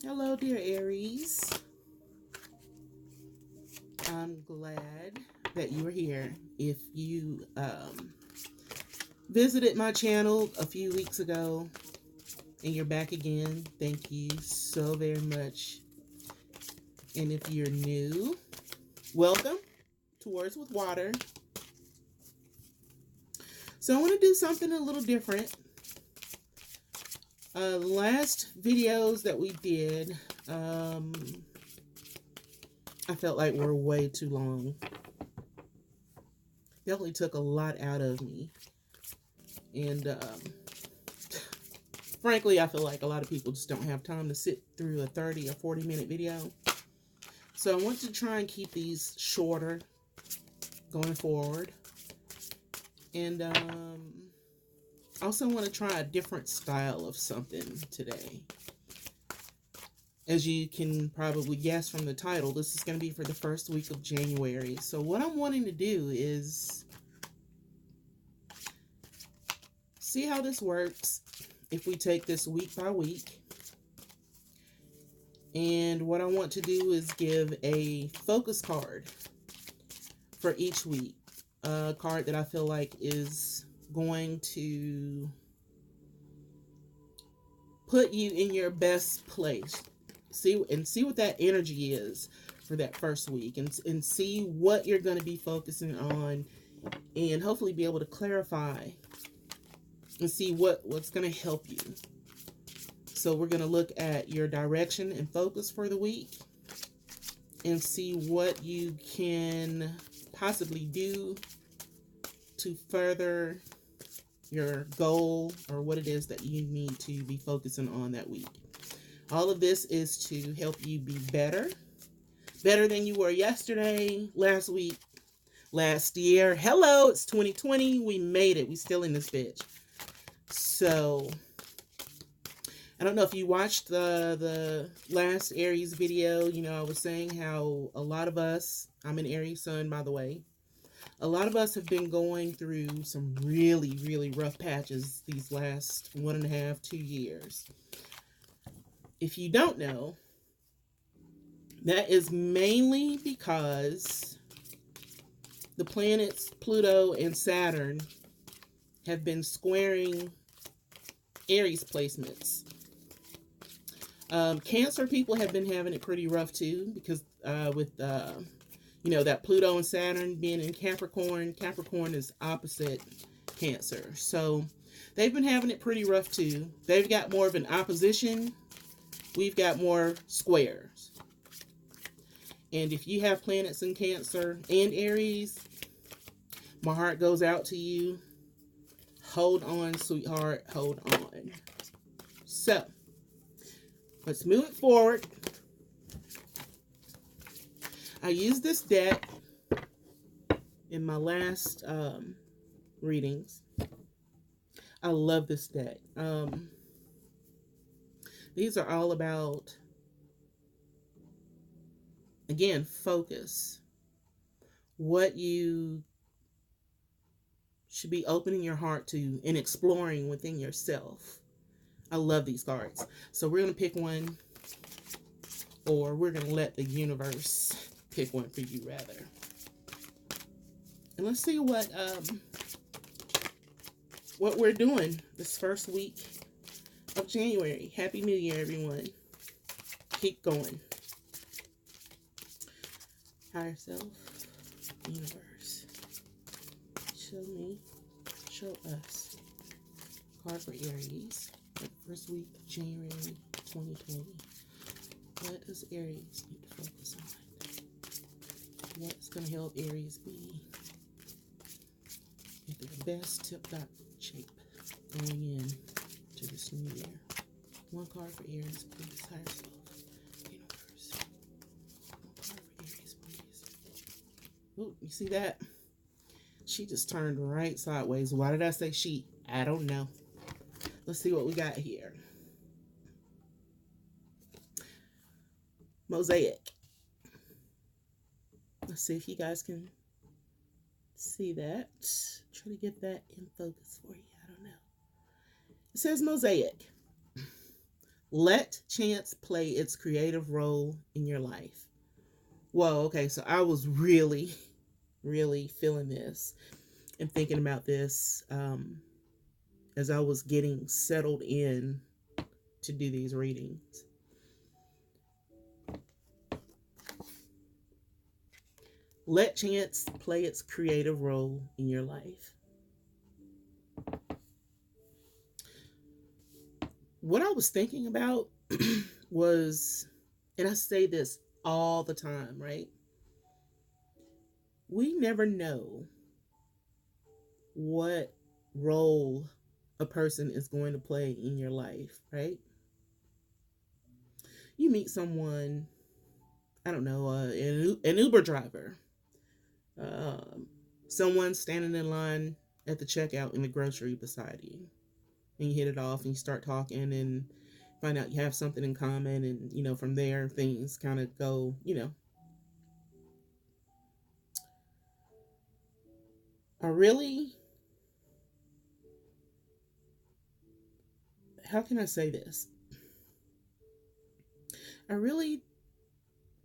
Hello, dear Aries. I'm glad that you are here. If you visited my channel a few weeks ago and you're back again, thank you so very much. And if you're new, welcome to Words with Water. So I want to do something a little different. Last videos that we did, I felt like were way too long. Definitely took a lot out of me. And frankly, I feel like a lot of people just don't have time to sit through a 30 or 40-minute video. So I want to try and keep these shorter going forward. And also want to try a different style of something today. As you can probably guess from the title, this is going to be for the first week of January. So what I'm wanting to do is see how this works if we take this week by week. And what I want to do is give a focus card for each week. A card that I feel like is going to put you in your best place. See what that energy is for that first week, and see what you're going to be focusing on, and hopefully be able to clarify and see what's going to help you. So we're going to look at your direction and focus for the week and see what you can possibly do to further your goal or what it is that you need to be focusing on that week. All of this is to help you be better than you were yesterday, last week, last year. Hello, it's 2020. We made it. We still in this bitch. So I don't know if you watched the last Aries video. You know, I was saying how a lot of us, I'm an Aries sun, by the way, a lot of us have been going through some really, really rough patches these last 1.5, 2 years. If you don't know, that is mainly because the planets Pluto and Saturn have been squaring Aries placements. Cancer people have been having it pretty rough too, because with that Pluto and Saturn being in Capricorn. Capricorn is opposite Cancer. So they've been having it pretty rough too. They've got more of an opposition. We've got more squares. And if you have planets in Cancer and Aries, my heart goes out to you. Hold on, sweetheart. Hold on. So let's move it forward. I used this deck in my last readings. I love this deck. These are all about, again, focus. What you should be opening your heart to and exploring within yourself. I love these cards. So we're going to pick one, or we're going to let the universe pick one for you, rather. And let's see what we're doing this first week of January. Happy New Year, everyone. Keep going. Higher self, universe. Show us. Card for Aries. The first week of January 2020. What does Aries need to focus on? What's going to help Aries be in the best tip-top shape going in to this new year? One card for Aries, please. Higher self, universe. One card for Aries, please. Oh, you see that? She just turned right sideways. Why did I say she? I don't know. Let's see what we got here. Mosaic. Let's see if you guys can see that. Try to get that in focus for you. I don't know. It says mosaic. Let chance play its creative role in your life. Whoa, okay, so I was really, really feeling this and thinking about this as I was getting settled in to do these readings. Let chance play its creative role in your life. What I was thinking about was, and I say this all the time, right? We never know what role a person is going to play in your life, right? You meet someone, I don't know, an Uber driver, um, someone standing in line at the checkout in the grocery beside you, and you hit it off and you start talking and find out you have something in common, and from there things kind of go. I really, how can I say this? I really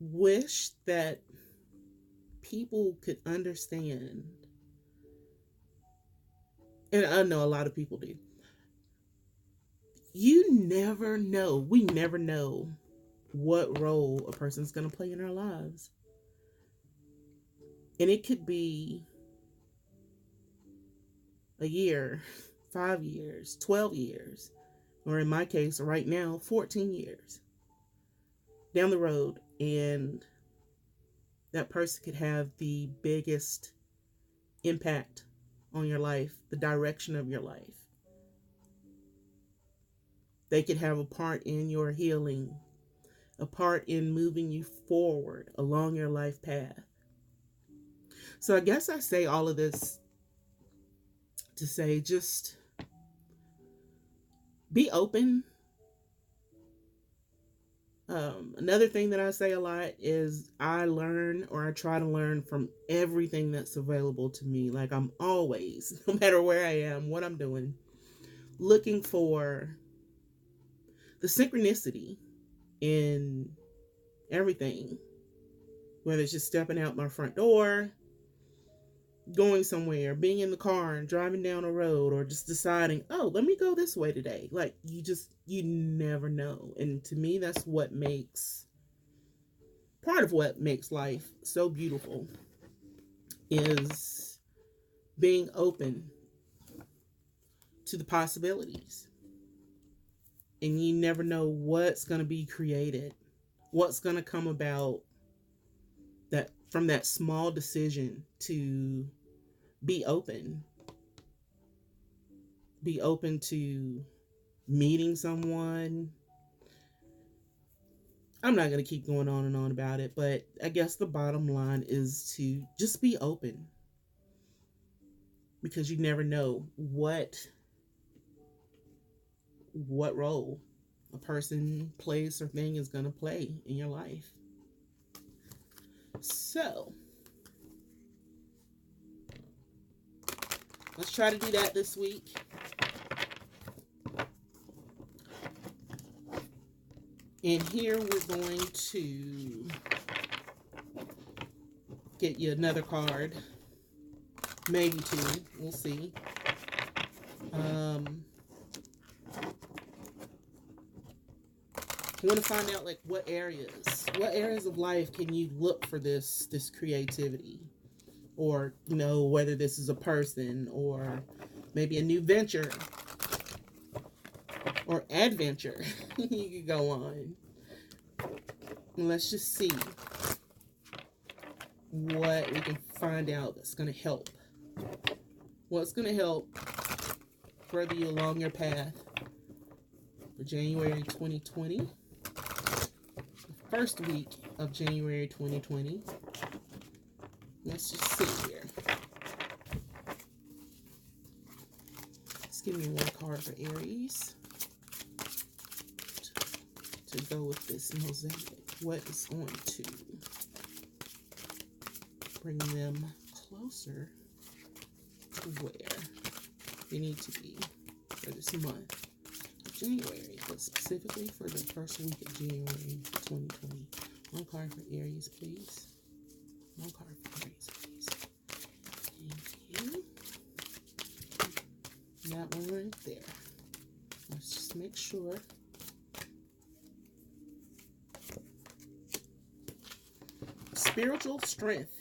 wish that people could understand, and I know a lot of people do. You never know. We never know what role a person's going to play in our lives. And it could be a year, 5 years, 12 years, or in my case, right now, 14 years down the road. And that person could have the biggest impact on your life, the direction of your life. They could have a part in your healing, a part in moving you forward along your life path. So I guess I say all of this to say, just be open. Another thing that I say a lot is I learn, or I try to learn from everything that's available to me. Like, I'm always, no matter where I am, what I'm doing, looking for the synchronicity in everything. Whether it's just stepping out my front door, going somewhere, being in the car and driving down a road, or just deciding, oh, let me go this way today. Like, you never know. And to me, that's part of what makes life so beautiful, is being open to the possibilities. And you never know what's going to be created, what's going to come about that from that small decision to be open. Be open to meeting someone. I'm not going to keep going on and on about it, but I guess the bottom line is to just be open, because you never know what role a person, place, or thing is going to play in your life. So let's try to do that this week. And here we're going to get you another card, maybe two, we'll see. I want to find out, like, what areas of life can you look for this creativity, or whether this is a person or maybe a new venture or adventure you could go on. And let's just see what we can find out that's going to help. What's going to help further you along your path for January 2020, the first week of January 2020. Let's just see here. Let's give me one card for Aries to go with this mosaic. What is going to bring them closer to where they need to be for this month of January, but specifically for the first week of January 2020. One card for Aries, please. One card for Aries, please. Thank you. That one right there. Let's just make sure. Spiritual strength.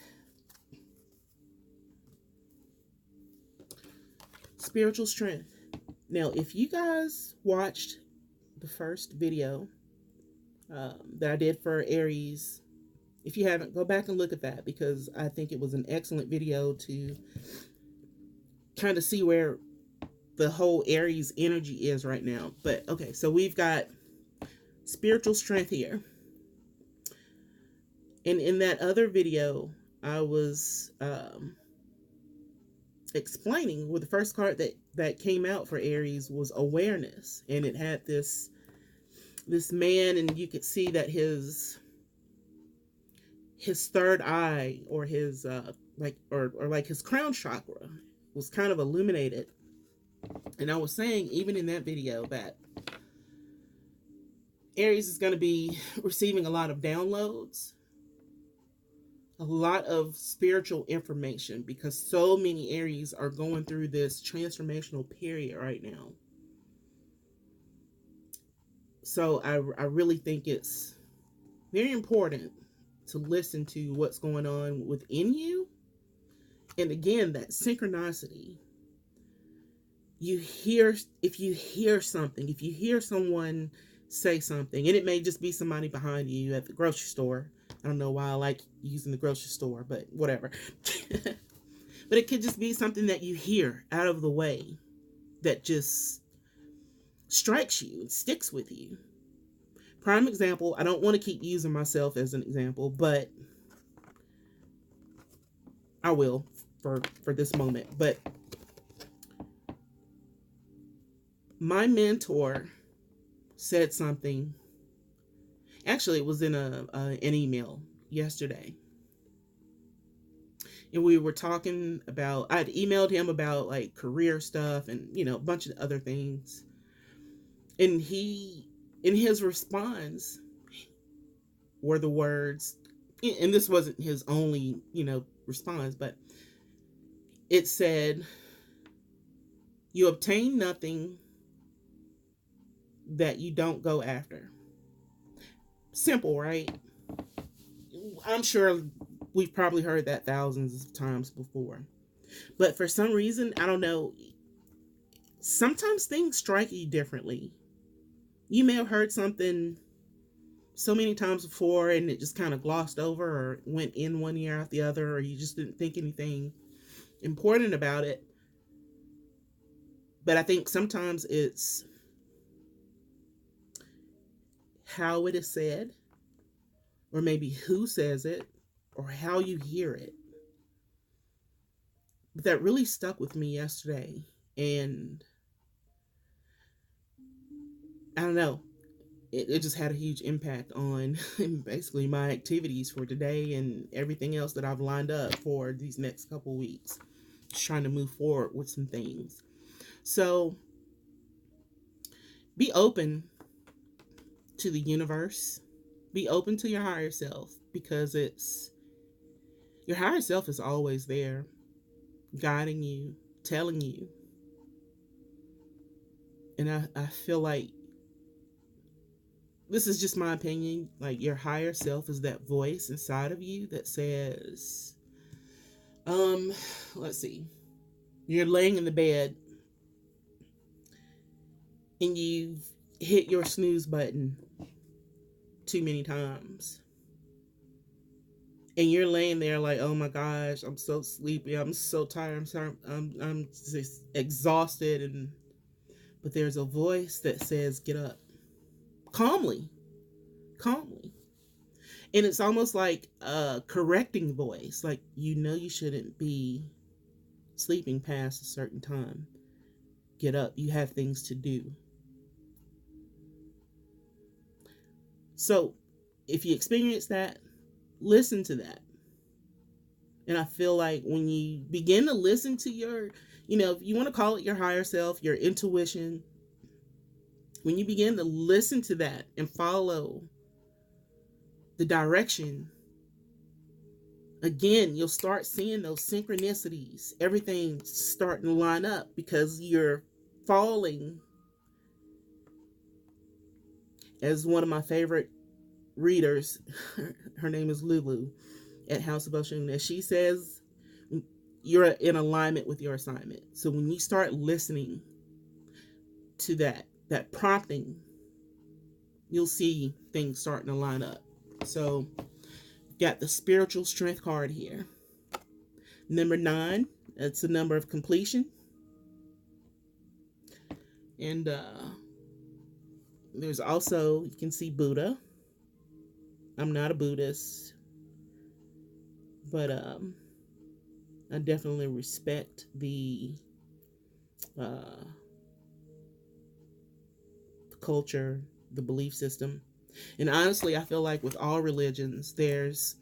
Spiritual strength. Now, if you guys watched the first video that I did for Aries, if you haven't, go back and look at that, because I think it was an excellent video to kind of see where the whole Aries energy is right now. But okay, so we've got spiritual strength here. And in that other video, I was explaining, well, the first card that came out for Aries was awareness. And it had this man, and you could see that his third eye, or his like his crown chakra, was kind of illuminated. And I was saying, even in that video, that Aries is going to be receiving a lot of downloads, a lot of spiritual information, because so many Aries are going through this transformational period right now. So I really think it's very important to listen to what's going on within you. And again, that synchronicity. If you hear something, if you hear someone say something, and it may just be somebody behind you at the grocery store. I don't know why I like using the grocery store, but whatever. But it could just be something that you hear out of the way that just strikes you and sticks with you. Prime example, I don't want to keep using myself as an example, but I will for this moment. But my mentor said something. Actually, it was in an email yesterday. And we were talking about, I'd emailed him about like career stuff and, a bunch of other things. And in his response were the words, and this wasn't his only, response, but it said, "You obtain nothing that you don't go after." Simple, right? I'm sure we've probably heard that thousands of times before. But for some reason, I don't know, sometimes things strike you differently. You may have heard something so many times before and it just kind of glossed over, or went in one ear out the other, or you just didn't think anything important about it. But I think sometimes it's how it is said, or maybe who says it, or how you hear it. But that really stuck with me yesterday. And I don't know, it just had a huge impact on basically my activities for today and everything else that I've lined up for these next couple weeks. Just trying to move forward with some things. So be open to the universe. Be open to your higher self, because your higher self is always there, guiding you, telling you. And I feel like, this is just my opinion, like your higher self is that voice inside of you that says, let's see, you're laying in the bed and you've hit your snooze button too many times. And you're laying there like, oh my gosh, I'm so sleepy, I'm so tired, I'm just exhausted, but there's a voice that says, get up. Calmly. And it's almost like a correcting voice, like, you shouldn't be sleeping past a certain time. Get up, you have things to do. So if you experience that, listen to that. And I feel like when you begin to listen to your, if you want to call it your higher self, your intuition, When you begin to listen to that and follow the direction, again, you'll start seeing those synchronicities. Everything's starting to line up because you're falling, as one of my favorite readers, her name is Lulu at House of Ocean, as she says, you're in alignment with your assignment. So when you start listening to that prompting, you'll see things starting to line up. So got the spiritual strength card here. Number 9, it's a number of completion. And there's also, you can see Buddha. I'm not a Buddhist, but I definitely respect the culture, the belief system. And honestly, I feel like with all religions, there's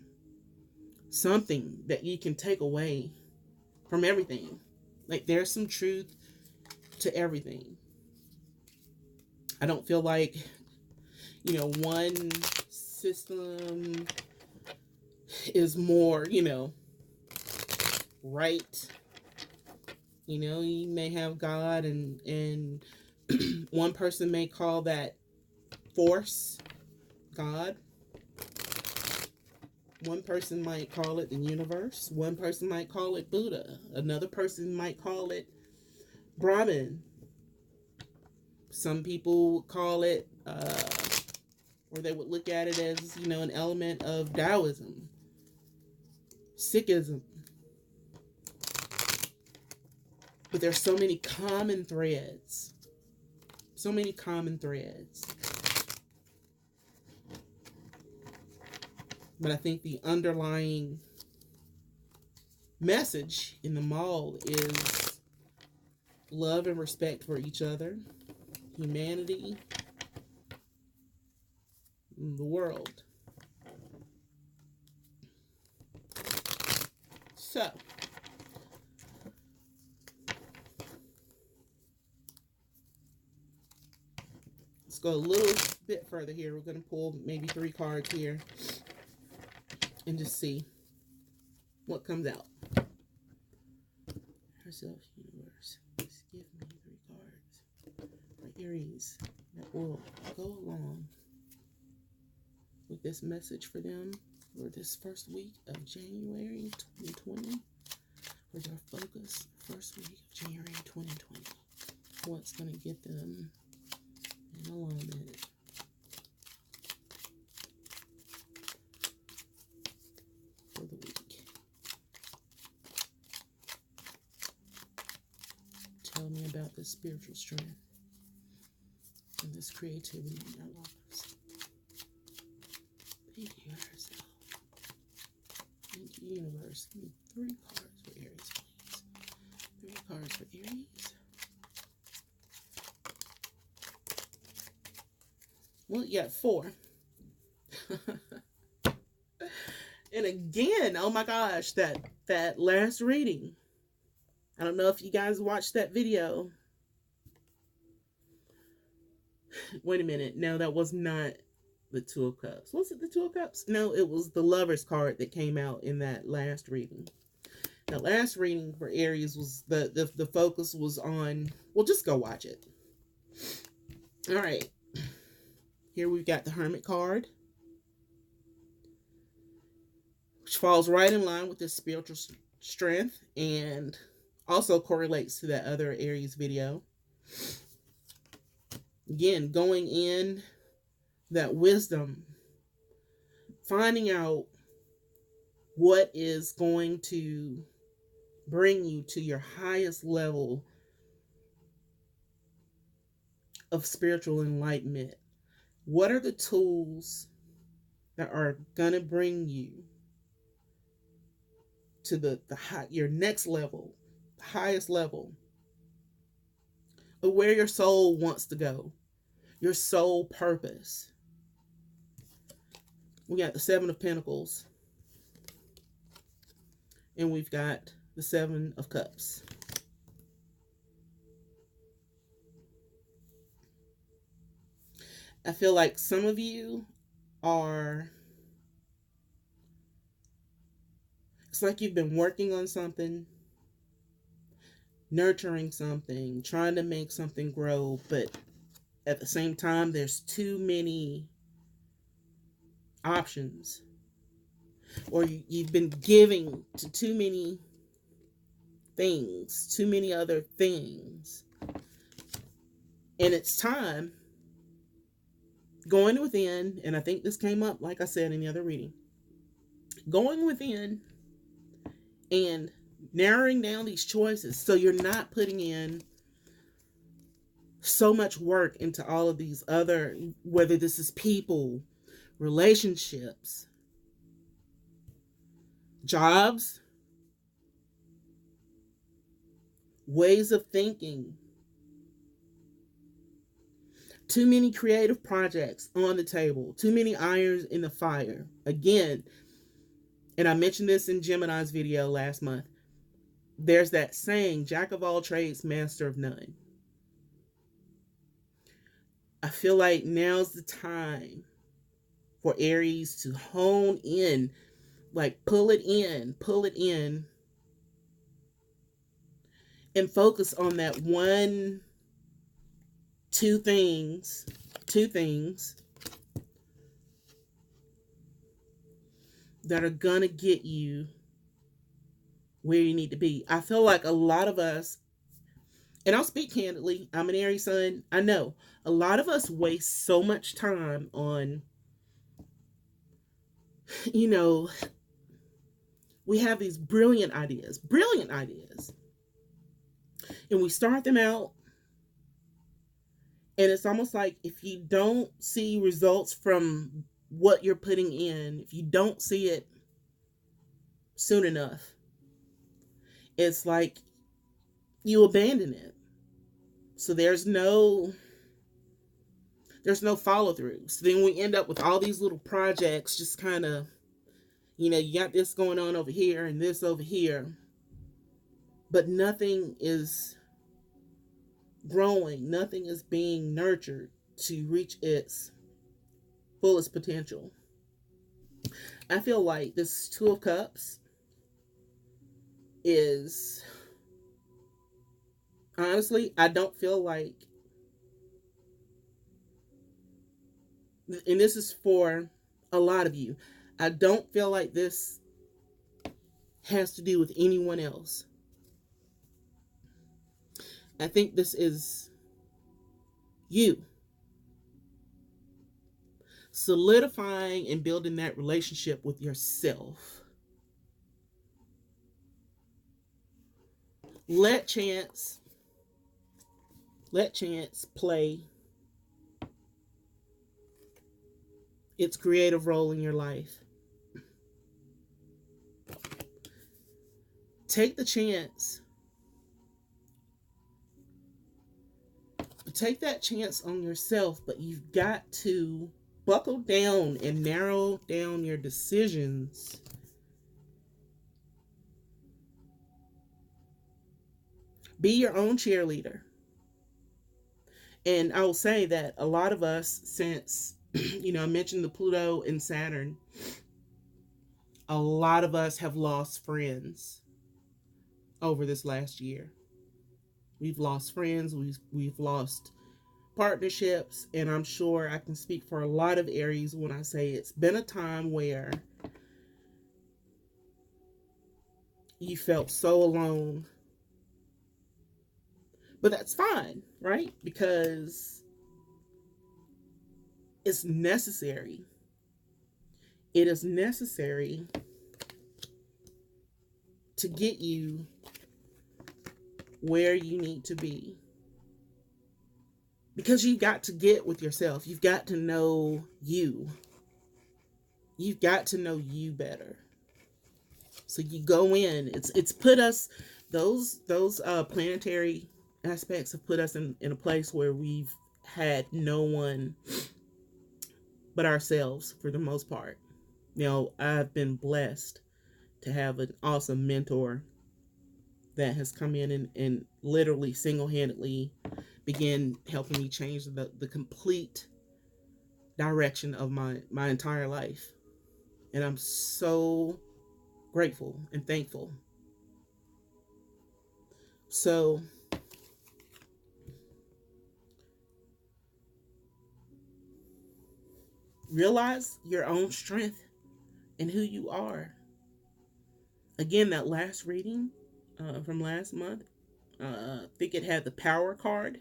something that you can take away from everything. Like, there's some truth to everything. I don't feel like, one system is more, right. You may have God, and one person may call that force God. One person might call it the universe. One person might call it Buddha. Another person might call it Brahman. Some people call it, or they would look at it as, an element of Taoism, Sikhism. But there's so many common threads. So many common threads. But I think the underlying message in the mall is love and respect for each other, humanity, the world. So, let's go a little bit further here. We're going to pull maybe 3 cards here and just see what comes out. Herself, universe, just give me 3 cards for Aries that will go along with this message for them for this first week of January 2020. For their focus, first week of January 2020. What's going to get them in alignment? For the week. Tell me about this spiritual strength and this creativity in their lives. Thank you, yourself. Thank you, universe. Give me 3 cards for Aries, please. 3 cards for Aries. Well, you got 4. And again, oh my gosh, that last reading. I don't know if you guys watched that video. Wait a minute. No, that was not the 2 of Cups. Was it the 2 of Cups? No, it was the Lover's card that came out in that last reading. The last reading for Aries was the focus was on, well, just go watch it. All right. Here we've got the Hermit card, which falls right in line with this spiritual strength and also correlates to that other Aries video. Again, going in that wisdom, finding out what is going to bring you to your highest level of spiritual enlightenment. What are the tools that are going to bring you to your next level, the highest level of where your soul wants to go, your soul purpose? We got the 7 of Pentacles, and we've got the 7 of Cups. I feel like some of you are, it's like you've been working on something, nurturing something, trying to make something grow, but at the same time, there's too many options, or you've been giving to too many things, too many other things. And it's time going within, and I think this came up, like I said in the other reading, going within and narrowing down these choices so you're not putting in so much work into all of these other, whether this is people, relationships, jobs, ways of thinking. Too many creative projects on the table, too many irons in the fire. Again, and I mentioned this in Gemini's video last month, there's that saying, jack of all trades, master of none. I feel like now's the time for Aries to hone in, like pull it in, and focus on that one, two things that are gonna get you where you need to be. I feel like a lot of us, and I'll speak candidly, I'm an Aries sun. I know a lot of us waste so much time on, you know, we have these brilliant ideas, and we start them out, and it's almost like if you don't see results from what you're putting in, if you don't see it soon enough, it's like you abandon it. So there's no follow through. So then we end up with all these little projects just kind of, you got this going on over here and this over here, but nothing is growing, nothing is being nurtured to reach its fullest potential. I feel like this Two of Cups is, honestly, I don't feel like, and this is for a lot of you, I don't feel like this has to do with anyone else. I think this is you solidifying and building that relationship with yourself. Let chance play its creative role in your life. Take the chance. Take that chance on yourself, but you've got to buckle down and narrow down your decisions. Be your own cheerleader. And I will say that a lot of us, since, I mentioned the Pluto and Saturn, a lot of us have lost friends over this last year. We've lost friends, we've lost partnerships, and I'm sure I can speak for a lot of Aries when I say it's been a time where you felt so alone. But that's fine, right? Because it's necessary. It is necessary to get you where you need to be. Because you've got to get with yourself. You've got to know you. You've got to know you better. So you go in. It's put us, those planetary aspects have put us in a place where we've had no one but ourselves for the most part. I've been blessed to have an awesome mentor that has come in and literally single-handedly began helping me change the complete direction of my entire life. And I'm so grateful and thankful. So realize your own strength and who you are. Again, that last reading from last month, I think it had the power card.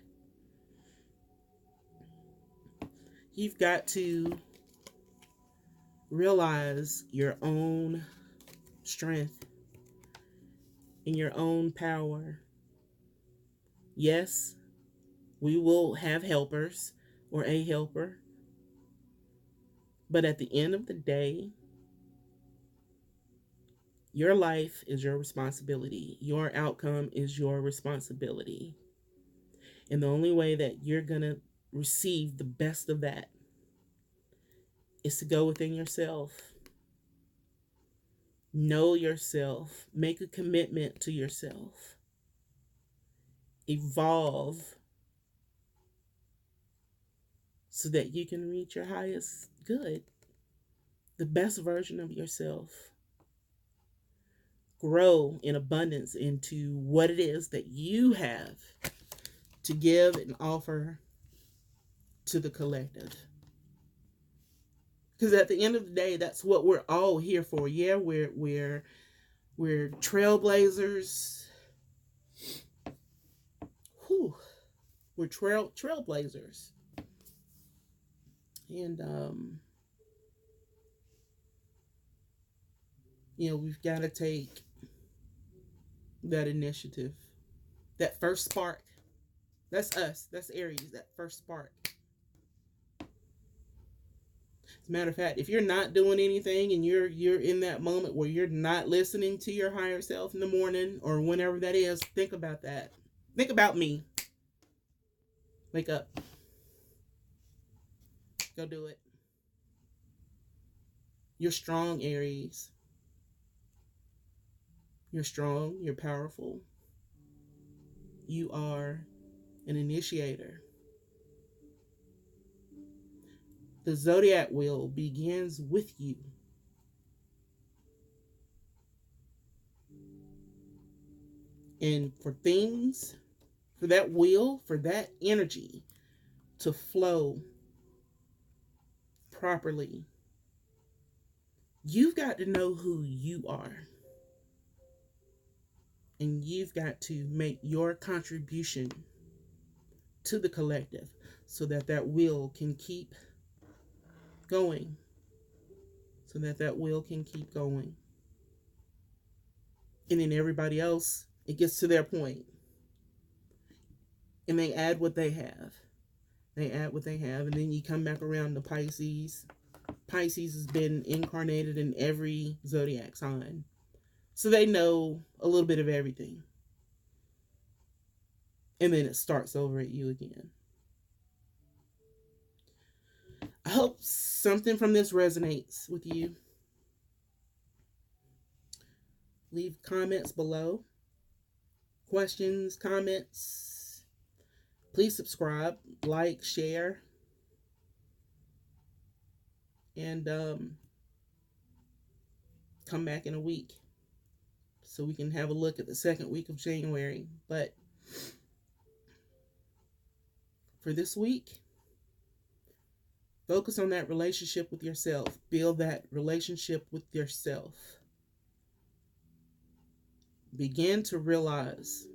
You've got to realize your own strength and your own power. Yes, we will have helpers or a helper, but at the end of the day, your life is your responsibility. Your outcome is your responsibility. And the only way that you're going to receive the best of that is to go within yourself. Know yourself. Make a commitment to yourself. Evolve so that you can reach your highest good, the best version of yourself. Grow in abundance into what it is that you have to give and offer to the collective. Because at the end of the day, that's what we're all here for. Yeah, we're trailblazers. Whew. We're trailblazers. And we've got to take that initiative. That first spark. That's us. That's Aries. That first spark. As a matter of fact, if you're not doing anything and you're in that moment where you're not listening to your higher self in the morning or whenever that is, think about that. Think about me. Wake up. Go do it. You're strong, Aries. You're strong. You're powerful. You are an initiator. The zodiac wheel begins with you. And for that wheel, for that energy to flow properly, you've got to know who you are. And you've got to make your contribution to the collective so that that wheel can keep going. So that that wheel can keep going. And then everybody else, it gets to their point. And they add what they have. They add what they have. And then you come back around to Pisces. Pisces has been incarnated in every zodiac sign. So they know a little bit of everything. And then it starts over at you again. I hope something from this resonates with you. Leave comments below. Questions, comments. Please subscribe, like, share. And come back in a week so we can have a look at the second week of January. But for this week, focus on that relationship with yourself. Build that relationship with yourself. Begin to realize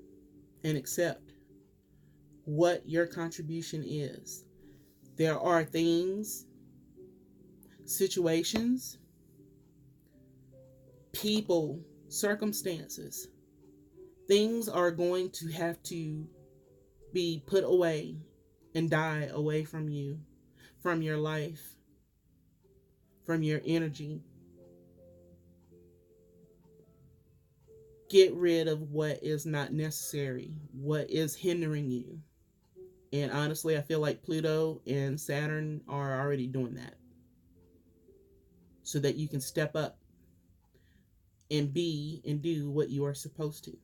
and accept what your contribution is. There are things, situations, people, circumstances. Things are going to have to be put away and die away from you, from your life, from your energy. Get rid of what is not necessary, what is hindering you. And honestly, I feel like Pluto and Saturn are already doing that so that you can step up and be and do what you are supposed to.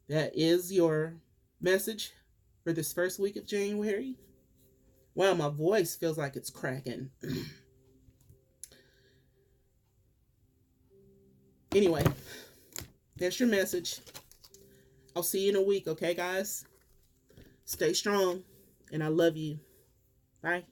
That is your message for this first week of January. Wow, my voice feels like it's cracking. Anyway, that's your message. I'll see you in a week, okay, guys? Stay strong, and I love you. Bye.